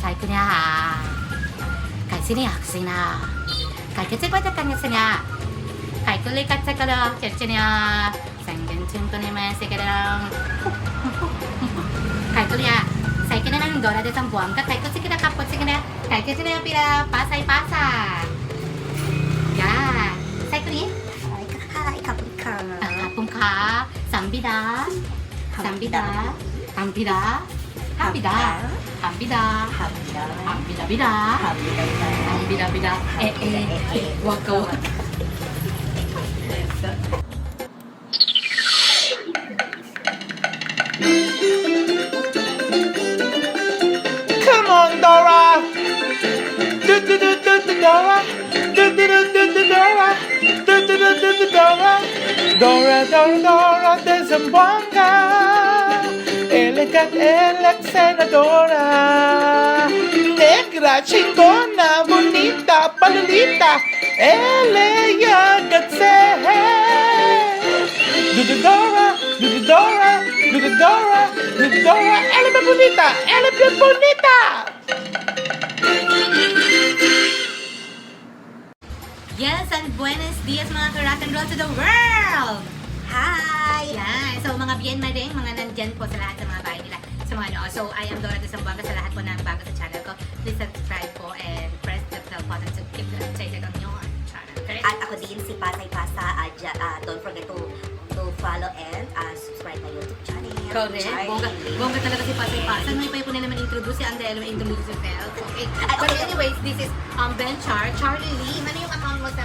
Sai ko niya ha. Kasi niya, kasi na. Kaya kasi ko ito kanya niya. Kaya ko likat sa kala. Kasi niya. Sanggan chung ko naman sa kala. Kaya ko niya. Sai ko na ng dola de sambuang ka. Kaya ko sige na kapot sige na. Kaya kasi niya pila pasay-pasa. Yan. Sai ko niya. Ay, kapon ka. Kapong ka. Sambida. Sambida. Sambida. Hambida. Hambida. Hambida bida. Hambida bida. Waka waka. Come on, Dora. Do do do do do Dora. Do do do do do Dora. Do do do do do Dora. Dora Dora Dora de Zamboanga. Elegant senadora. Negra, chingona, bonita, palolita. Elegant Dora, Dora, Dora, Dora, elegant bonita, elegant bonita. Yes, and buenos dias mga ka-rock and roll to the world! Hi! Yan. So, mga bien ring, mga nandyan po sa lahat ng mga bahay nila. Sa mga ano. So, I am Dora de Zamboanga sa lahat po ng bago sa channel ko. Please subscribe po and press the bell button to keep updated on your channel. Correct? At ako din si Pasay Pasa. Don't forget to follow and subscribe my YouTube channel. Correct. Bongga talaga si Pasay Pasa. Ngayon pa yung po na naman introduce si Andrea naman introduce yourself. Okay. But anyways, this is Ben Char. Charlie Lee. Ano yung account mo sa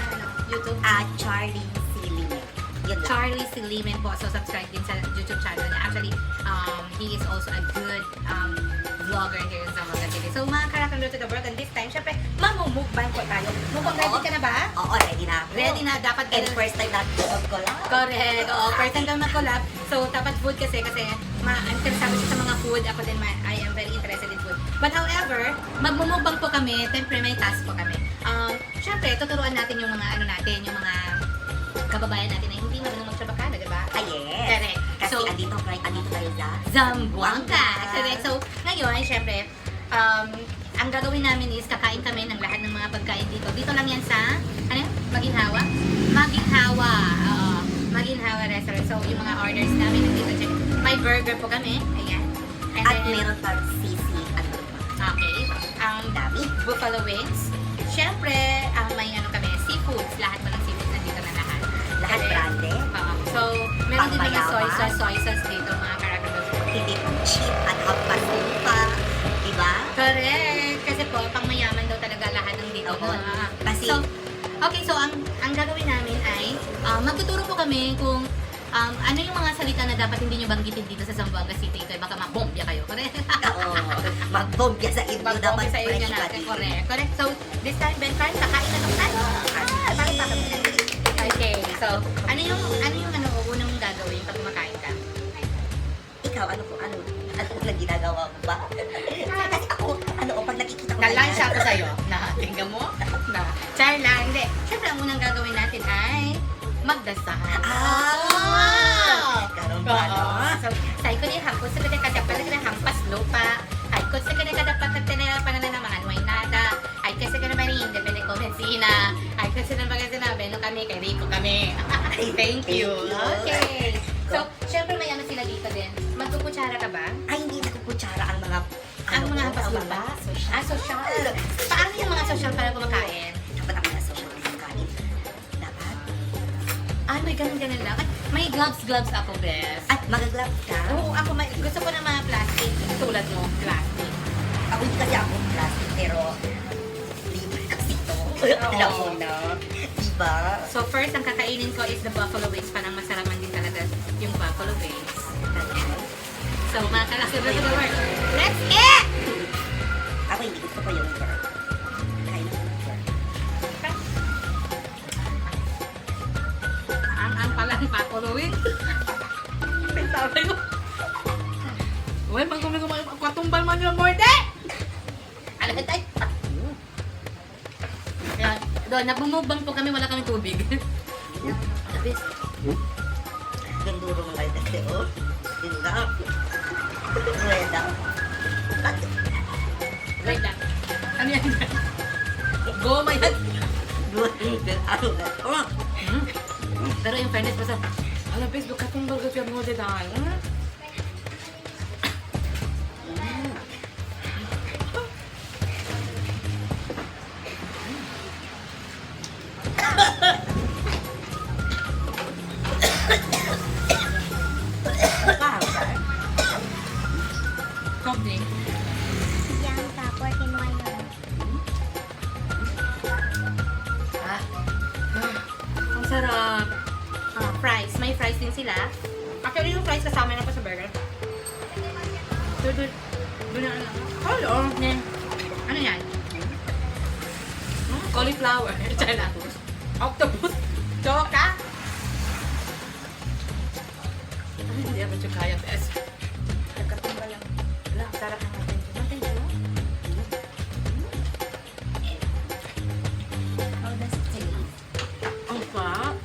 YouTube? Charlie C. Limen. Yun lang. Charlie C. Limen po. So, subscribe din sa YouTube channel niya. Actually, he is also a good vlogger here in Zamboanga City. So, mga ka-rock and roll to the world. And this time, syempre, mamumukbang po tayo. Mukhang ready ka na ba? Oo, ready na ako. Ready na. Dapat And first time natin mag-collab. Correct. Oo, first time kang mag-collab. So, dapat food kasi interesado siya sa mga food. Ako din, I am very interested in food. But however, magmumukbang po kami. Siyempre, may task po kami. Siyempre, tuturuan natin yung mga yung mga kababayan natin na hindi marunong magtrabakada, di ba? Yes. Correct. Kasi So, andito tayo sa Zamboanga. Correct. So, ngayon, syempre, ang gagawin namin is kakain kami ng lahat ng mga pagkain dito. Dito lang yan sa, Maginhawa? Maginhawa. Maginhawa restaurant. So, yung mga orders namin nandito. Check. May burger po kami. Ayan. And At then, meron pang sisi at okay. Ang dami. buffalo wings. Syempre, may kami, seafoods. Lahat po ng seafoods nandito na lahat. Lahat And then, brande. So, meron din mga Pangmayaman. soy sauce dito, mga karakabos. Hindi pang cheap at hampas pa. Diba? Correct. Kasi po, pang mayaman daw talaga lahat ng dito. Oo. Kasi- So, okay, so ang gagawin namin ay magtuturo po kami kung ano yung mga salita na dapat hindi nyo banggitin dito sa Zamboanga City. Ito, baka mabombya kayo. Correct? Oo. Magbombya sa inyo dapat Mabombya sa inyo fresh pa natin. din. Correct. Correct. So, this time, Ben Carl, kakain na itong tayo. Okay. So, ano yung unang mong gagawin pag kumakain ka? Ikaw, ano na ginagawa mo ba? Kasi ako, pag nakikita ko Nalansya ako sa'yo. Na, tingnan mo? Na, char lang. Hindi. Siyempre, ang unang gagawin natin ay magdasal. Ganun ba, no? So, say ko ni hapos sa kada kadapal na hampas lupa. Ay ko sa kada kadapal na pangalan ng mga nuay nada. Ay kasi kada ba ni independent komensina. Ay kasi na baga sinabi no kami kay Rico kami. Thank you. Okay. So, syempre may sila dito din. Magkukutsara ka ba? Ay, hindi nakukutsara ang mga Hampas lupa? Social. Paano yung mga social para kumakain? Dapat ang mga social kumakain. Dapat. May ganun lang. Ay, may gloves ako, bes. At mag-gloves ka. Oo, ako gusto ko ng mga plastic. Tulad mo, plastic. Ako hindi kasi ako plastic, pero libre kasi ito. Alam mo na. Diba? So first, ang kakainin ko is the buffalo wings. Parang masarap man din talaga yung buffalo wings. So mga kalaki na the world. Let's eat! Ako hindi gusto ko yung burger. Kain ko yung burger. Ang pala ng buffalo wings. Sabi ko. Uy, pag katumbal man yung morde! Alam tayo. Doon, nabumubang po kami, wala kami tubig. Tapos, Ganduro mo kayo kasi, oh. Ganda. Reda. wait lang. Pero yung fairness basta, alam, Facebook katong bagat yung mo din tayo. Soft drink. Yang tapos kinuha yun. Ang sarap. Fries. May fries din sila. Actually, yung fries kasama na pa sa burger. Doon na ano. Hello. Ano yan? Cauliflower. China. Octopus. Choka. Ay, hindi ako chokaya, bes. Nagkatumba lang. Wala, sarap ng natin. Natin yun. Oh, that's it. Ang sarap.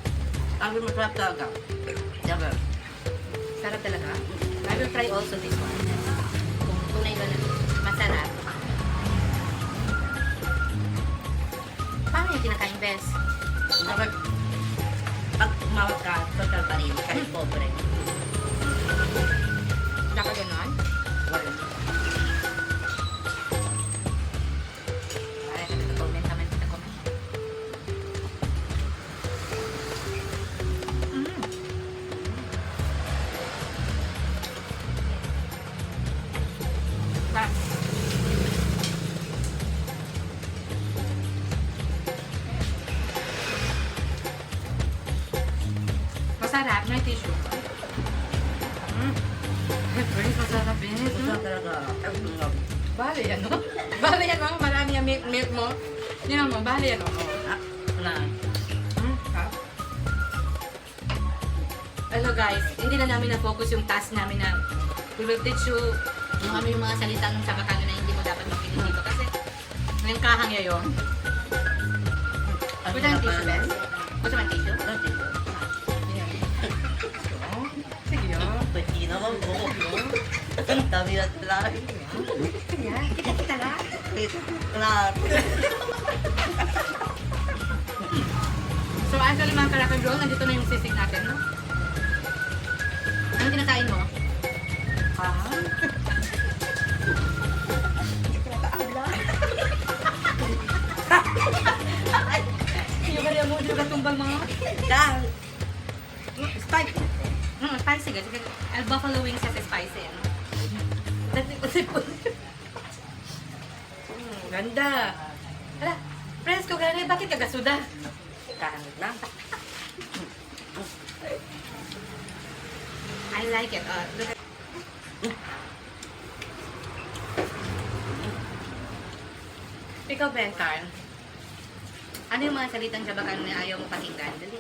Sabi masarap talaga. Diba? Sarap talaga. I will try also this one. Kung tunay ba na masarap. Paano yung kinakain, bes? Dapat pag umawag ka, total pa rin. Kahit pobre. Dapat ganon? Wala. Ay, kita comment naman. Kita comment. Ba? Masarap. May tissue. Friends, masarap eh. Masarap talaga. Bale yan, no? Bale yan, no? Marami yung milk mo. Yan mo, bale yan, no? Na. Hello guys, hindi na namin na-focus yung task namin na we will teach you yung ano yung mga salita ng Chabacano na hindi mo dapat makinig dito kasi ngayon kahang yayon. Gusto ng tissue, Bes? Gusto ng tissue? Sige yun. Pwede naman po. Ang dami at lang. Sige, kita lang. Lahat. So actually mga ka-rock roll, nandito na yung sisig natin, no? Ano kinakain mo? Yung kaya mo juga tumbang mga Dahil. Spike. spicy guys. Buffalo wings kasi spicy, ano? Ganda. Hala, presko gani, bakit kagasuda? Kahangit lang. I like it. Look at... Ikaw, Bentar. Ano yung mga salitang Chabacano na ayaw mo pakinggan? Dali.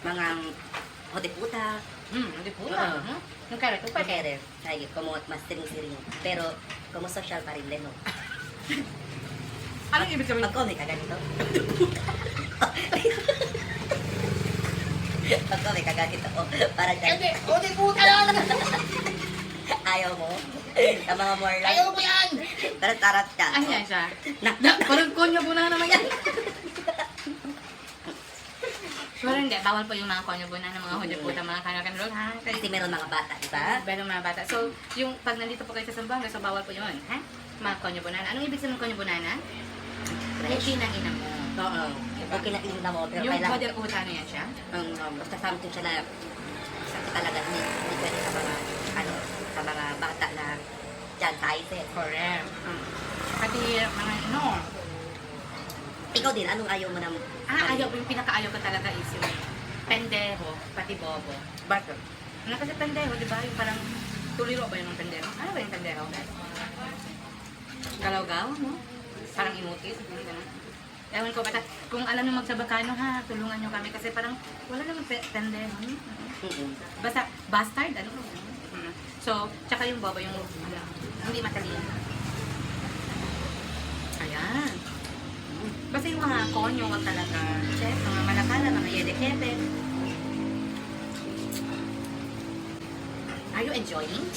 Mga hoteputa. Hindi po. Oo. Yung carrot, yung pwede. Pagkere. Kaya kumot mas siring-siring. Pero kumo social pa rin no. Anong ibig sabihin? Pag kome ka ganito. Pag kome ka ganito. Parang Hindi, hindi po talaga. ayaw mo. Ang mga more like. Ayaw mo yan! Tarat-tarat ka. Ano yan siya? Na. Parang konyo po na naman yan. Pero hindi, bawal po yung mga konyo po na ng mga hudyo po ng mga kanakanrol, ha? Kasi meron mga bata, di ba? Pero mga bata. So, yung pag nandito po kayo sa Zamboanga, so bawal po yun, ha? Mga konyo bunana. Anong ibig sabihin ng konyo bunana? Hindi ng ina mo. Oo. Okay na inom na mo, pero Yung kailangan. mother uta na yan siya? Basta something siya na talaga hindi pwede sa mga sa mga bata na dyan size eh. Correct. Pati mga ano. Ikaw din, anong ayaw mo ng... Ayaw, yung pinakaayaw ko talaga is yung pendeho, pati bobo. Bakit? Ano kasi pendeho, di ba? Yung parang tuliro ba yun ng pendeho? Ano ba yung pendeho? Galaw-gaw, no? Parang imutis. Ganun. Ewan ko, basta kung alam nyo mag-Chabacano ha, tulungan nyo kami kasi parang wala namang pendeho. Basta bastard, ano? So, tsaka yung bobo, yung hindi matalino. Ayan. Basta yung mga konyo, wag talaga. Chef, mga malakala, mga yedekepe. Are you enjoying?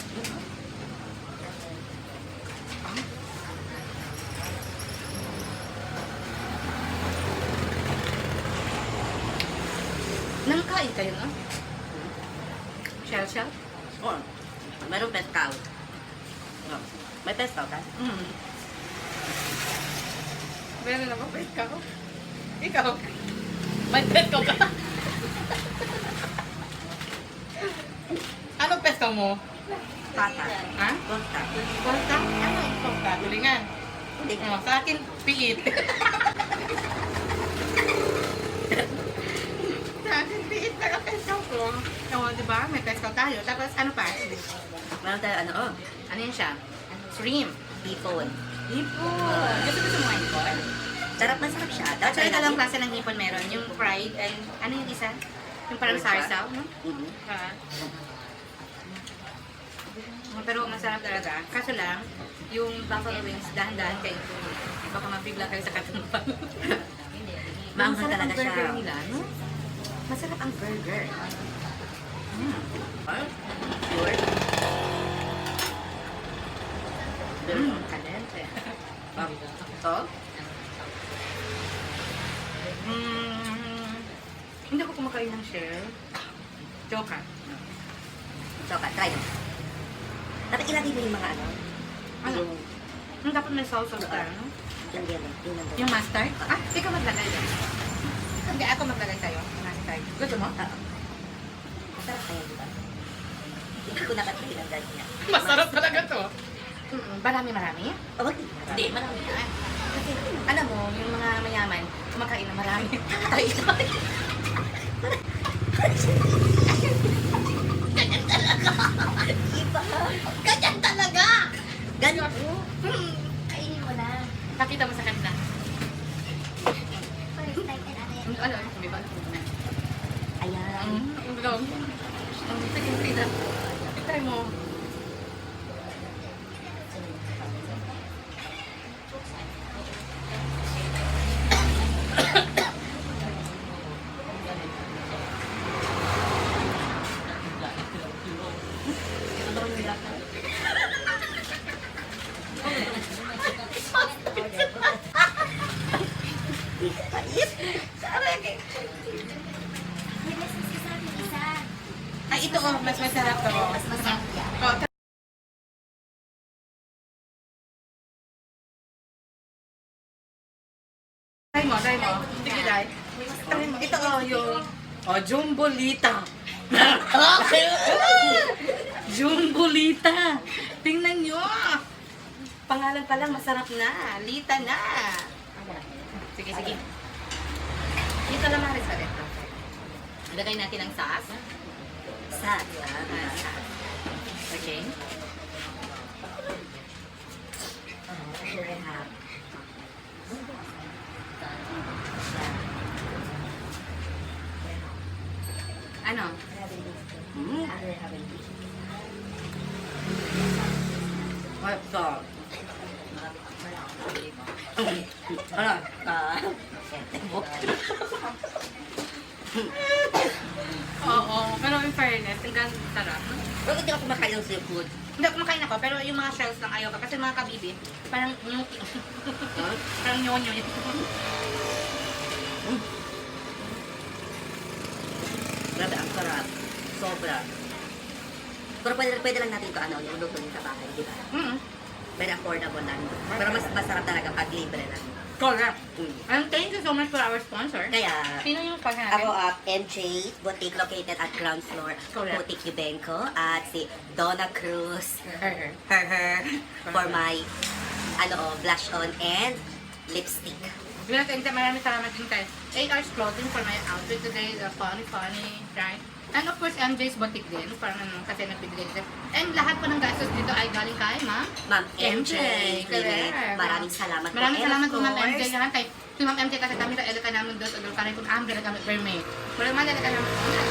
Kumakain kayo, no? Shell? Oo. Meron pescaw. Oh. May pescaw ka? Meron naman pescaw. Ikaw? May pescaw ka? Anong pescaw mo? Pata. Ha? Costa. Costa? Ano yung costa? Tulingan. Hindi. Oh, sa akin, piit. Sa akin, piit na ang pescaw ko. Oo, di ba? May pescaw tayo. Tapos, ano pa? Meron tayo ano, oh. Ano yun siya? Shrimp. Hipon. Hipon. Gusto mo hipon? Sarap, masarap siya. At saka Try ito lang natin. klase ng hipon meron. Yung fried and, ano yung isa? Yung parang Pork sarsaw, no? Mhm. Ah. Pero masarap talaga. Kaso lang, yung buffalo wings, dahan-dahan kayo. Baka mabigla kayo sa katumpan. Maanghang Masarap talaga ang burger siya. nila, no? Masarap ang burger. Sure. Kalente. Ito? Hindi ako kumakain ng shell. Joke ha? Choka, try mo. Dapat ilagay mo yung mga ano. Ano? Yung Dapat may sauce of ka, no? yung yellow. Yung nandun. Yung mustard? Ah, ikaw maglagay yan. Hindi, ako maglagay sa'yo. Mustard. Gusto mo? Oo. Masarap kaya, di ba? Hindi ko nakatry ng ganyan. Masarap talaga to. Marami? Oh, wag. Hindi, marami na. Kasi, alam mo, yung mga mayaman, kumakain na marami. Ay, Iba. ganyan talaga! Ganyan. Kainin mo na. Pakita mo sa kanila. First time and ano yan. Ano, may ba? Ayan. Ang gawin. Sige, sige. Try mo. Ay, ito oh, mas masarap to. Mas masarap yan. Oh, try mo. Sige, try. Try mo. Ito oh, yung... Oh, Jumbolita. Jumbolita. Tingnan nyo. Pangalan pa lang, masarap na. Lita na. Sige. Dito lang maris pa rin. Ilagay natin ang sauce. Okay. Ano? What's up? Ano? Oo, pero in fairness, ang ganda sarap. Pero hindi ako kumakain ng seafood. Hindi, kumakain ako, pero yung mga shells lang ayaw ka. Kasi mga kabibi, parang nyuki. Parang nyonyo yun. Grabe, ang sarap. Sobra. Pero pwede lang natin ito, ano, yung lutuin sa bahay, di ba? Very affordable lang. Pero mas masarap talaga pag libre lang. Correct. And thank you so much for our sponsor. Kaya, Sino yung sponsor natin? ako MJ Boutique located at ground floor Correct. Boutique Yubenco at si Donna Cruz Her. her for my blush on and lipstick. Maraming salamat din kay 8 Hours Clothing for my outfit today. Funny, right? And of course, MJ's Boutique din. Parang kasi nagbibigay dito. And lahat po ng gastos dito ay galing kay Ma'am Ma'am MJ. Correct. Maraming salamat Maraming And salamat of po Ma'am MJ. course, Lahat kay si Ma'am MJ kasi kami sa ka namin doon. Agad kami kung ambil kami permit. Pero man ka namin doon.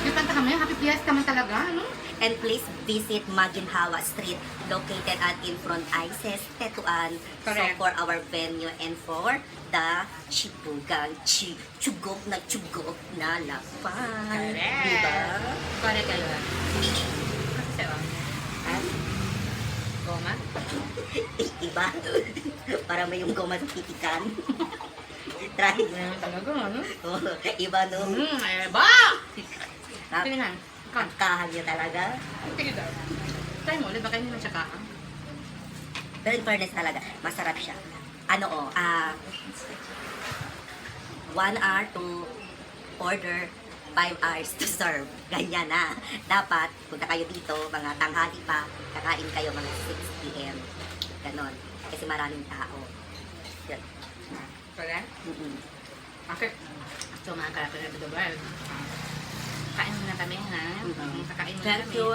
Yung kanta kami, happy fiesta kami talaga, ano? And please visit Maginhawa Street located at in front ISIS, Tetuan. So Correct. for our venue and for the Chibugang Chugok na lapan. Correct. Diba? Correct kayo. Kasi sa'yo, At goma? iba. Para may yung goma sa titikan. Try. Ayan talaga, ano? Oh, iba no. Ba! Nap- Sige na. Kan. Kahan niya talaga. Sige daw. Try mo ulit, baka hindi naman siya kakang. Pero in fairness talaga, masarap siya. 1 hour to order, 5 hours to serve. Ganyan na. Dapat, punta kayo dito, mga tanghali pa, kakain kayo mga 6 p.m. Ganon. Kasi maraming tao. Yan. Correct? Mm-mm. Okay. So mga kalapit na ito ba? Kain muna kami ha. Kakain muna Thank kami. you.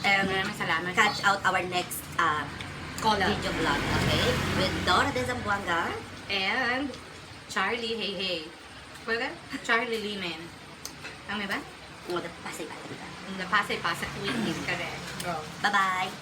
And maraming salamat. Catch out our next video vlog, okay? With Dora de Zamboanga. And Charlie Hey Hey. Correct? Charlie Limen. Tama ba? Oh, pasay pa. The Pasay Pasay Queen. Correct. Go. Bye-bye!